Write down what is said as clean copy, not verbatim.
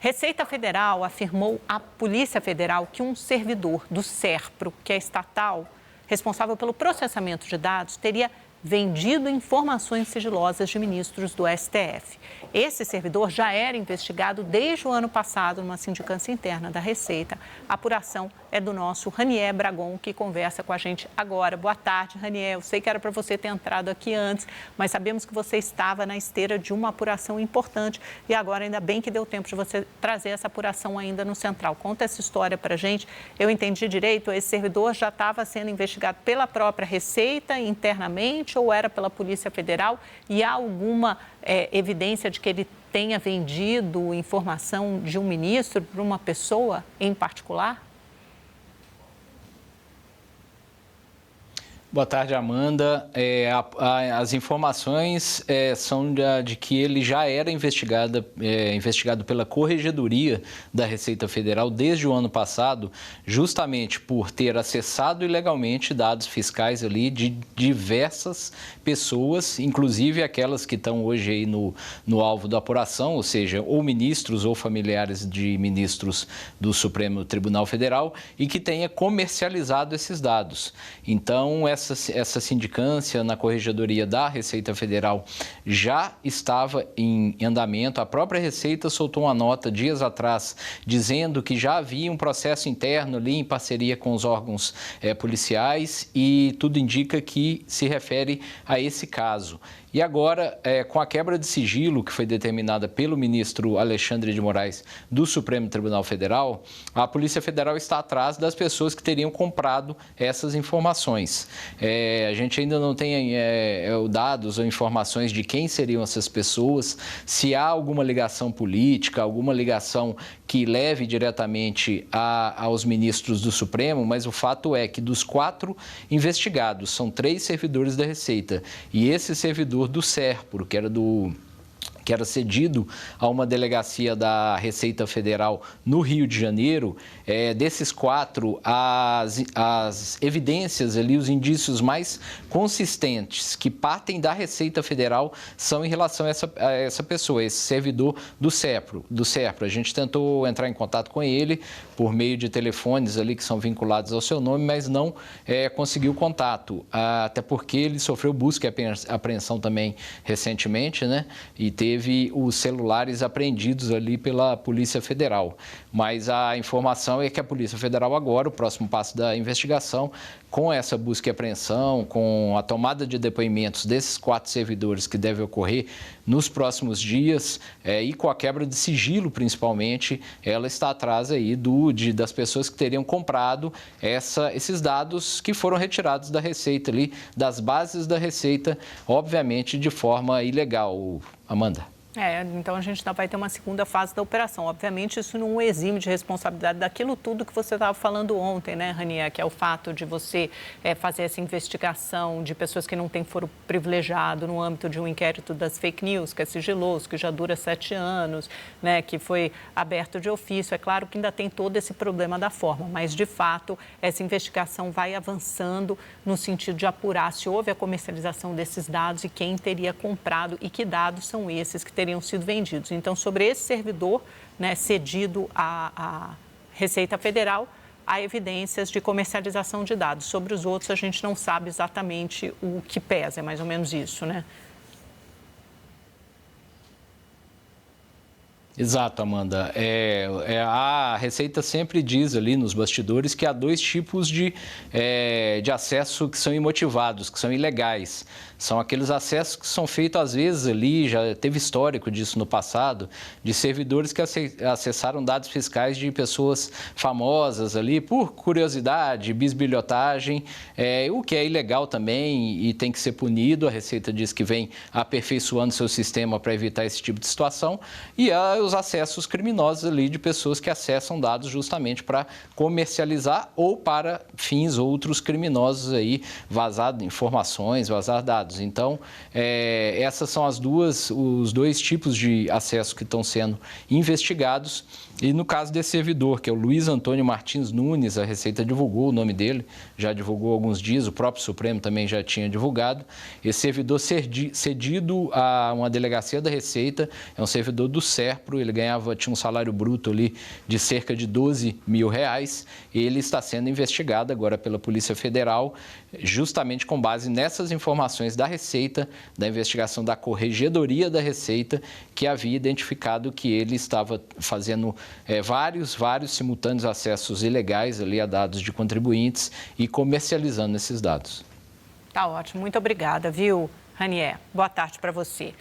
Receita Federal afirmou à Polícia Federal que um servidor do SERPRO, que é estatal, responsável pelo processamento de dados, teria vendido informações sigilosas de ministros do STF. Esse servidor já era investigado desde o ano passado numa sindicância interna da Receita. A apuração é do nosso Ranier Bragon, que conversa com a gente agora. Boa tarde, Ranier. Eu sei que era para você ter entrado aqui antes, mas sabemos que você estava na esteira de uma apuração importante e agora ainda bem que deu tempo de você trazer essa apuração ainda no Central. Conta essa história para a gente. Eu entendi direito, esse servidor já estava sendo investigado pela própria Receita internamente ou era pela Polícia Federal? E há alguma evidência de que ele tenha vendido informação de um ministro para uma pessoa em particular? Boa tarde, Amanda. As informações são de que ele já era investigado pela Corregedoria da Receita Federal desde o ano passado, justamente por ter acessado ilegalmente dados fiscais ali de diversas pessoas, inclusive aquelas que estão hoje aí no alvo da apuração, ou seja, ou ministros ou familiares de ministros do Supremo Tribunal Federal, e que tenha comercializado esses dados. Então, essa sindicância na Corregedoria da Receita Federal já estava em andamento. A própria Receita soltou uma nota dias atrás dizendo que já havia um processo interno ali em parceria com os órgãos policiais e tudo indica que se refere a esse caso. E agora, com a quebra de sigilo que foi determinada pelo ministro Alexandre de Moraes do Supremo Tribunal Federal, a Polícia Federal está atrás das pessoas que teriam comprado essas informações. A gente ainda não tem dados ou informações de quem seriam essas pessoas, se há alguma ligação política, alguma ligação que leve diretamente aos ministros do Supremo, mas o fato é que dos 4 investigados, são 3 servidores da Receita, e esse servidor do SERPRO, que era cedido a uma delegacia da Receita Federal no Rio de Janeiro, desses 4, as evidências ali, os indícios mais consistentes que partem da Receita Federal são em relação a essa pessoa, esse servidor do SERPRO. A gente tentou entrar em contato com ele por meio de telefones ali que são vinculados ao seu nome, mas não conseguiu contato, até porque ele sofreu busca e apreensão também recentemente, né? E teve os celulares apreendidos ali pela Polícia Federal. Mas a informação é que a Polícia Federal agora, o próximo passo da investigação, com essa busca e apreensão, com a tomada de depoimentos desses 4 servidores que deve ocorrer nos próximos dias e com a quebra de sigilo, principalmente, ela está atrás aí das pessoas que teriam comprado esses dados que foram retirados da Receita ali, das bases da Receita, obviamente de forma ilegal, Amanda. Então a gente ainda vai ter uma segunda fase da operação. Obviamente, isso não exime de responsabilidade daquilo tudo que você estava falando ontem, né, Ranier? Que é o fato de você fazer essa investigação de pessoas que não têm foro privilegiado no âmbito de um inquérito das fake news, que é sigiloso, que já dura 7 anos, né, que foi aberto de ofício. É claro que ainda tem todo esse problema da forma, mas, de fato, essa investigação vai avançando no sentido de apurar se houve a comercialização desses dados e quem teria comprado e que dados são esses que teriam sido vendidos. Então, sobre esse servidor, né, cedido à Receita Federal, há evidências de comercialização de dados. Sobre os outros, a gente não sabe exatamente o que pesa, é mais ou menos isso, né? Exato, Amanda. A Receita sempre diz ali nos bastidores que há 2 tipos de acesso que são imotivados, que são ilegais. São aqueles acessos que são feitos às vezes ali, já teve histórico disso no passado, de servidores que acessaram dados fiscais de pessoas famosas ali por curiosidade, bisbilhotagem, o que é ilegal também e tem que ser punido. A Receita diz que vem aperfeiçoando seu sistema para evitar esse tipo de situação. E há os acessos criminosos ali de pessoas que acessam dados justamente para comercializar ou para fins outros criminosos aí, vazar informações, vazar dados. dados. Então, essas são os dois tipos de acesso que estão sendo investigados. E no caso desse servidor, que é o Luiz Antônio Martins Nunes, a Receita divulgou o nome dele, já divulgou há alguns dias, o próprio Supremo também já tinha divulgado. Esse servidor cedido a uma delegacia da Receita, é um servidor do SERPRO, ele tinha um salário bruto ali de cerca de R$12 mil. Ele está sendo investigado agora pela Polícia Federal, justamente com base nessas informações da Receita, da investigação da Corregedoria da Receita, que havia identificado que ele estava fazendo vários simultâneos acessos ilegais ali a dados de contribuintes e comercializando esses dados. Tá ótimo, muito obrigada, viu, Ranier? Boa tarde para você.